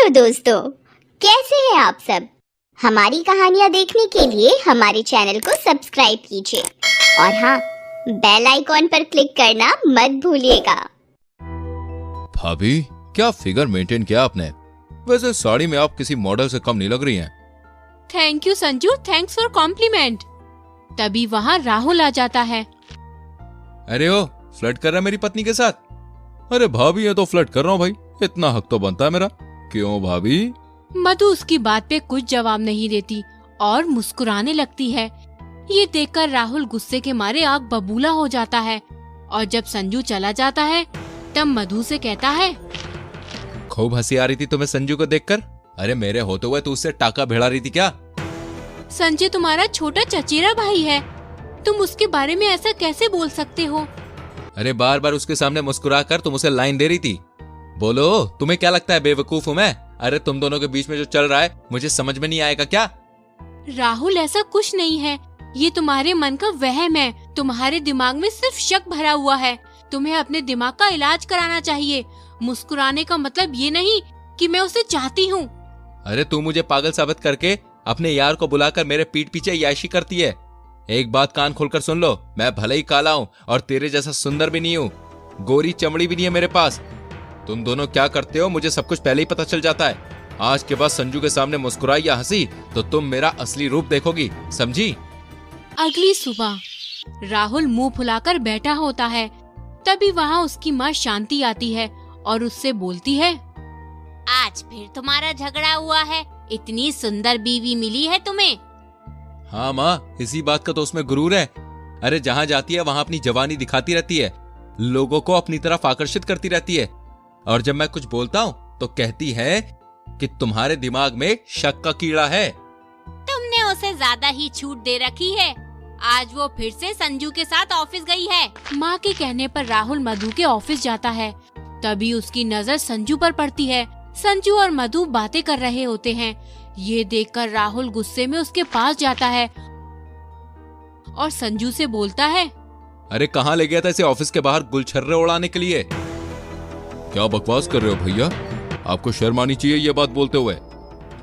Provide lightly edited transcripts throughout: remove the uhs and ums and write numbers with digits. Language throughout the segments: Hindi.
हेलो दोस्तों, कैसे हैं आप सब। हमारी कहानियाँ देखने के लिए हमारे चैनल को सब्सक्राइब कीजिए और हाँ, बेल आइकॉन पर क्लिक करना मत भूलिएगा। भाभी, क्या फिगर मेंटेन किया आपने। वैसे साड़ी में आप किसी मॉडल से कम नहीं लग रही हैं। Thank you Sanju, thanks for compliment. तभी वहाँ राहुल आ जाता है। अरे ओ, फ्लर्ट कर रहा है मेरी पत्नी के साथ। अरे भाभी, ये तो फ्लर्ट कर रहा हूँ भाई, इतना हक तो बनता है मेरा। क्यों भाभी? मधु उसकी बात पे कुछ जवाब नहीं देती और मुस्कुराने लगती है। ये देखकर राहुल गुस्से के मारे आग बबूला हो जाता है और जब संजू चला जाता है तब मधु से कहता है, खूब हंसी आ रही थी तुम्हें संजू को देखकर। अरे मेरे होते हुए तू उससे टाका भिड़ा रही थी क्या? संजय तुम्हारा छोटा चचेरा भाई है, तुम उसके बारे में ऐसा कैसे बोल सकते हो। अरे बार बार उसके सामने मुस्कुरा कर तुम उसे लाइन दे रही थी। बोलो, तुम्हें क्या लगता है बेवकूफ हूँ मैं? अरे तुम दोनों के बीच में जो चल रहा है मुझे समझ में नहीं आएगा क्या? राहुल, ऐसा कुछ नहीं है, ये तुम्हारे मन का वहम है। तुम्हारे दिमाग में सिर्फ शक भरा हुआ है। तुम्हें अपने दिमाग का इलाज कराना चाहिए। मुस्कुराने का मतलब ये नहीं कि मैं उसे चाहती हूँ। अरे तू मुझे पागल साबित करके अपने यार को बुलाकर मेरे पीठ पीछे याशी करती है। एक बात कान खोलकर सुन लो, मैं भले ही काला हूँ और तेरे जैसा सुंदर भी नहीं हूँ, गोरी चमड़ी भी नहीं है मेरे पास। तुम दोनों क्या करते हो मुझे सब कुछ पहले ही पता चल जाता है। आज के बाद संजू के सामने मुस्कुराई या हंसी तो तुम मेरा असली रूप देखोगी, समझी? अगली सुबह राहुल मुंह फुलाकर बैठा होता है। तभी वहाँ उसकी माँ शांति आती है और उससे बोलती है, आज फिर तुम्हारा झगड़ा हुआ है, इतनी सुंदर बीवी मिली है तुम्हें। हाँ माँ, इसी बात का तो उसमें गुरूर है। अरे जहाँ जाती है वहाँ अपनी जवानी दिखाती रहती है, लोगों को अपनी तरफ आकर्षित करती रहती है और जब मैं कुछ बोलता हूँ तो कहती है कि तुम्हारे दिमाग में शक का कीड़ा है। तुमने उसे ज्यादा ही छूट दे रखी है। आज वो फिर से संजू के साथ ऑफिस गई है। माँ के कहने पर राहुल मधु के ऑफिस जाता है। तभी उसकी नजर संजू पर पड़ती है। संजू और मधु बातें कर रहे होते हैं। ये देखकर राहुल गुस्से में उसके पास जाता है और संजू से बोलता है, अरे कहाँ ले गया था इसे ऑफिस के बाहर गुलछर्रे उड़ाने के लिए? क्या बकवास कर रहे हो भैया, आपको शर्म आनी चाहिए ये बात बोलते हुए।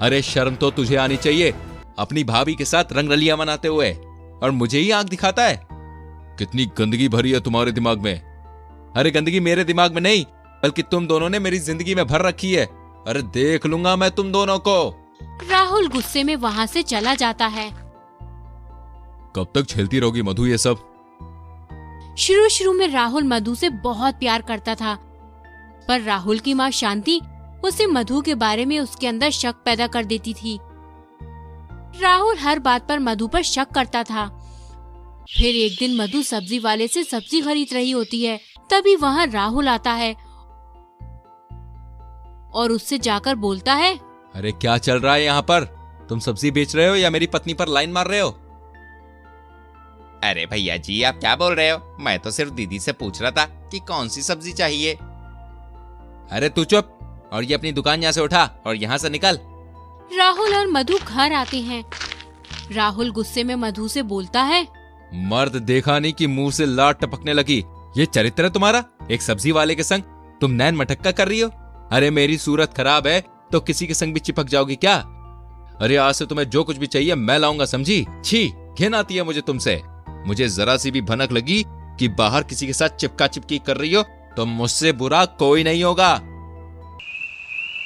अरे शर्म तो तुझे आनी चाहिए, अपनी भाभी के साथ रंगरलियां मनाते हुए, और मुझे ही आंख दिखाता है। कितनी गंदगी भरी है तुम्हारे दिमाग में। अरे गंदगी मेरे दिमाग में नहीं, बल्कि तुम दोनों ने मेरी जिंदगी में भर रखी है। अरे देख लूंगा मैं तुम दोनों को। राहुल गुस्से में वहाँ से चला जाता है। कब तक झेलती रहोगी मधु ये सब? शुरू में राहुल मधु से बहुत प्यार करता था, पर राहुल की माँ शांति उसे मधु के बारे में उसके अंदर शक पैदा कर देती थी। राहुल हर बात पर मधु पर शक करता था। फिर एक दिन मधु सब्जी वाले से सब्जी खरीद रही होती है। तभी वहाँ राहुल आता है और उससे जाकर बोलता है, अरे क्या चल रहा है यहाँ पर? तुम सब्जी बेच रहे हो या मेरी पत्नी पर लाइन मार रहे हो? अरे भैया जी, आप क्या बोल रहे हो? मैं तो सिर्फ दीदी से पूछ रहा था कि कौन सी सब्जी चाहिए। अरे तू चुप, और ये अपनी दुकान यहाँ से उठा और यहाँ से निकल। राहुल और मधु घर आते हैं। राहुल गुस्से में मधु से बोलता है, मर्द देखा नहीं कि मुंह से लाट टपकने लगी। ये चरित्र है तुम्हारा? एक सब्जी वाले के संग तुम नैन मटक्का कर रही हो। अरे मेरी सूरत खराब है तो किसी के संग भी चिपक जाओगी क्या? अरे आज से तुम्हें जो कुछ भी चाहिए मैं लाऊंगा, समझी? छी, घिन आती है मुझे तुमसे। मुझे जरा सी भी भनक लगी कि बाहर किसी के साथ चिपका चिपकी कर रही हो तो मुझसे बुरा कोई नहीं होगा।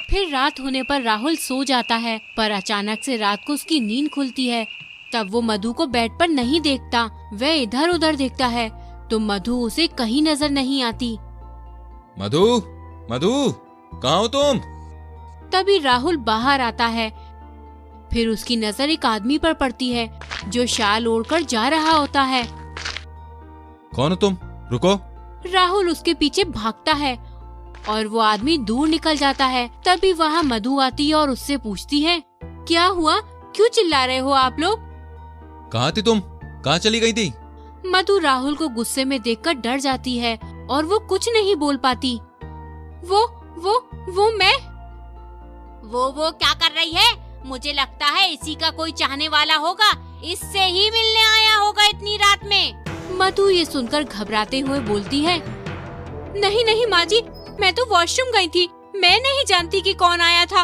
फिर रात होने पर राहुल सो जाता है, पर अचानक से रात को उसकी नींद खुलती है। तब वो मधु को बेड पर नहीं देखता, वह इधर उधर देखता है तो मधु उसे कहीं नजर नहीं आती। मधु, मधु, कहाँ हो तुम? तभी राहुल बाहर आता है। फिर उसकी नजर एक आदमी पर पड़ती है जो शाल ओढ़कर जा रहा होता है। कौन हो तुम? रुको। राहुल उसके पीछे भागता है और वो आदमी दूर निकल जाता है। तभी वहाँ मधु आती है और उससे पूछती है, क्या हुआ, क्यों चिल्ला रहे हो आप लोग? कहाँ थी तुम? कहाँ चली गई थी? मधु राहुल को गुस्से में देखकर डर जाती है और वो कुछ नहीं बोल पाती। वो मैं? वो क्या कर रही है? मुझे लगता है इसी का कोई चाहने वाला होगा, इससे ही मिलने आया होगा इतनी रात में। मधु ये सुनकर घबराते हुए बोलती है, नहीं माँ जी, मैं तो वॉशरूम गई थी, मैं नहीं जानती कि कौन आया था।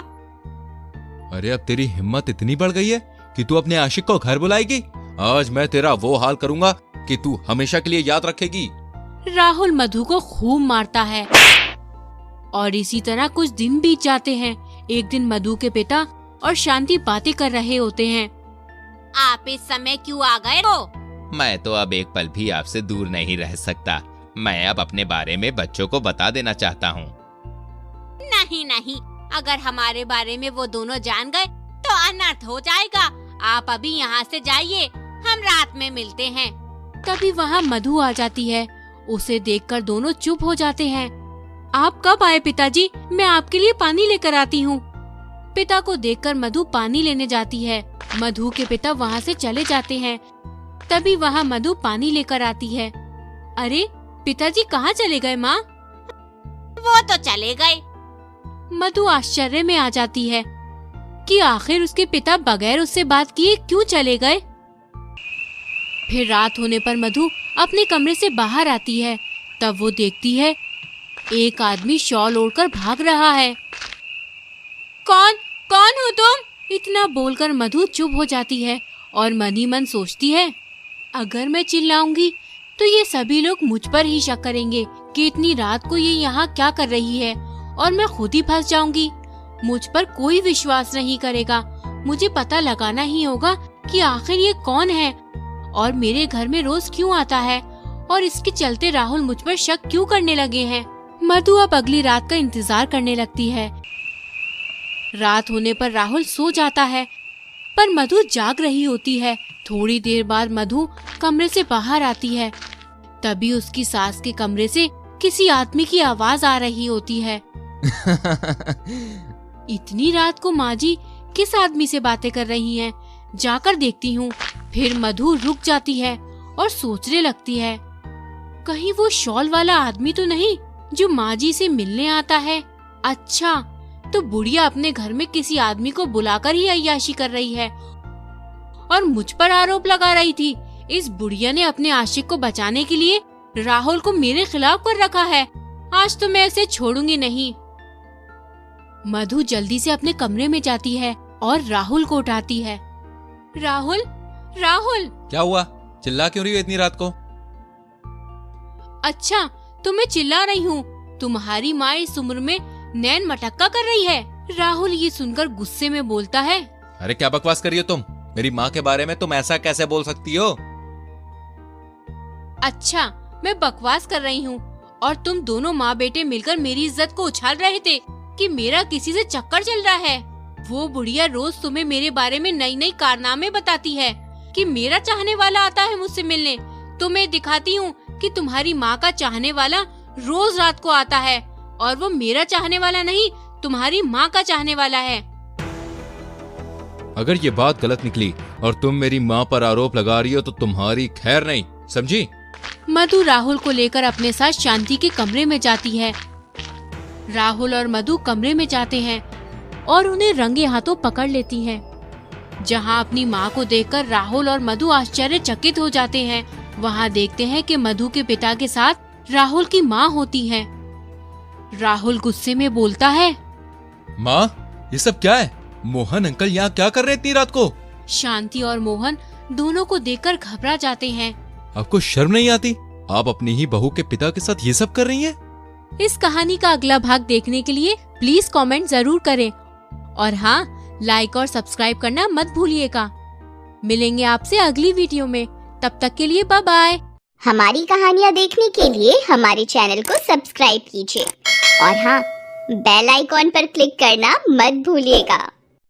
अरे अब तेरी हिम्मत इतनी बढ़ गई है कि तू अपने आशिक को घर बुलाएगी। आज मैं तेरा वो हाल करूंगा कि तू हमेशा के लिए याद रखेगी। राहुल मधु को खूब मारता है और इसी तरह कुछ दिन बीत जाते हैं। एक दिन मधु के पिता और शांति बातें कर रहे होते हैं। आप इस समय क्यों आ गए हो? मैं तो अब एक पल भी आपसे दूर नहीं रह सकता। मैं अब अपने बारे में बच्चों को बता देना चाहता हूँ। नहीं नहीं, अगर हमारे बारे में वो दोनों जान गए तो अनर्थ हो जाएगा। आप अभी यहाँ से जाइए, हम रात में मिलते हैं। तभी वहाँ मधु आ जाती है। उसे देखकर दोनों चुप हो जाते हैं। आप कब आए पिताजी? मैं आपके लिए पानी लेकर आती हूँ। पिता को देखकर मधु पानी लेने जाती है। मधु के पिता वहाँ से चले जाते हैं। तभी वहाँ मधु पानी लेकर आती है। अरे पिताजी कहाँ चले गए माँ? वो तो चले गए। मधु आश्चर्य में आ जाती है कि आखिर उसके पिता बगैर उससे बात किए क्यों चले गए। फिर रात होने पर मधु अपने कमरे से बाहर आती है। तब वो देखती है एक आदमी शॉल ओढ़कर भाग रहा है। कौन कौन हो तुम? इतना बोलकर मधु चुप हो जाती है और मन ही मन सोचती है, अगर मैं चिल्लाऊंगी तो ये सभी लोग मुझ पर ही शक करेंगे कि इतनी रात को ये यहाँ क्या कर रही है और मैं खुद ही फंस जाऊंगी। मुझ पर कोई विश्वास नहीं करेगा। मुझे पता लगाना ही होगा कि आखिर ये कौन है और मेरे घर में रोज क्यों आता है और इसके चलते राहुल मुझ पर शक क्यों करने लगे हैं। मधु अब अगली रात का इंतजार करने लगती है। रात होने पर राहुल सो जाता है पर मधु जाग रही होती है। थोड़ी देर बाद मधु कमरे से बाहर आती है। तभी उसकी सास के कमरे से किसी आदमी की आवाज आ रही होती है। इतनी रात को माँ जी किस आदमी से बातें कर रही हैं? जाकर देखती हूँ। फिर मधु रुक जाती है और सोचने लगती है, कहीं वो शॉल वाला आदमी तो नहीं जो माँ जी से मिलने आता है। अच्छा, तो बुढ़िया अपने घर में किसी आदमी को बुलाकर ही अय्याशी कर रही है और मुझ पर आरोप लगा रही थी। इस बुढ़िया ने अपने आशिक को बचाने के लिए राहुल को मेरे खिलाफ कर रखा है। आज तो मैं इसे छोड़ूंगी नहीं। मधु जल्दी से अपने कमरे में जाती है और राहुल को उठाती है। राहुल, राहुल! क्या हुआ? चिल्ला क्यों रही हो इतनी रात को? अच्छा, तो मैं चिल्ला रही हूँ। तुम्हारी माँ इस उम्र में नैन मटक्का कर रही है। राहुल ये सुनकर गुस्से में बोलता है, अरे क्या बकवास कर रही हो तुम? मेरी माँ के बारे में तुम ऐसा कैसे बोल सकती हो? अच्छा, मैं बकवास कर रही हूँ और तुम दोनों माँ बेटे मिलकर मेरी इज्जत को उछाल रहे थे कि मेरा किसी से चक्कर चल रहा है। वो बुढ़िया रोज तुम्हें मेरे बारे में नई नई कारनामे बताती है कि मेरा चाहने वाला आता है मुझसे मिलने। तो मैं दिखाती हूँ कि तुम्हारी माँ का चाहने वाला रोज रात को आता है और वो मेरा चाहने वाला नहीं, तुम्हारी माँ का चाहने वाला है। अगर ये बात गलत निकली और तुम मेरी माँ पर आरोप लगा रही हो तो तुम्हारी खैर नहीं, समझी? मधु राहुल को लेकर अपने साथ शांति के कमरे में जाती है। राहुल और मधु कमरे में जाते हैं और उन्हें रंगे हाथों पकड़ लेती हैं। जहां अपनी माँ को देखकर राहुल और मधु आश्चर्यचकित हो जाते हैं, वहां देखते हैं कि मधु के पिता के साथ राहुल की माँ होती है। राहुल गुस्से में बोलता है, माँ, ये सब क्या है? मोहन अंकल यहाँ क्या कर रहे हैं इतनी रात को? शांति और मोहन दोनों को देखकर घबरा जाते हैं। आपको शर्म नहीं आती? आप अपनी ही बहू के पिता के साथ ये सब कर रही हैं? इस कहानी का अगला भाग देखने के लिए प्लीज कमेंट जरूर करें और हाँ, लाइक और सब्सक्राइब करना मत भूलिएगा। मिलेंगे आपसे अगली वीडियो में। तब तक के लिए बाय बाय। हमारी कहानियाँ देखने के लिए हमारे चैनल को सब्सक्राइब कीजिए और हाँ, बेल आइकॉन पर क्लिक करना मत भूलिएगा।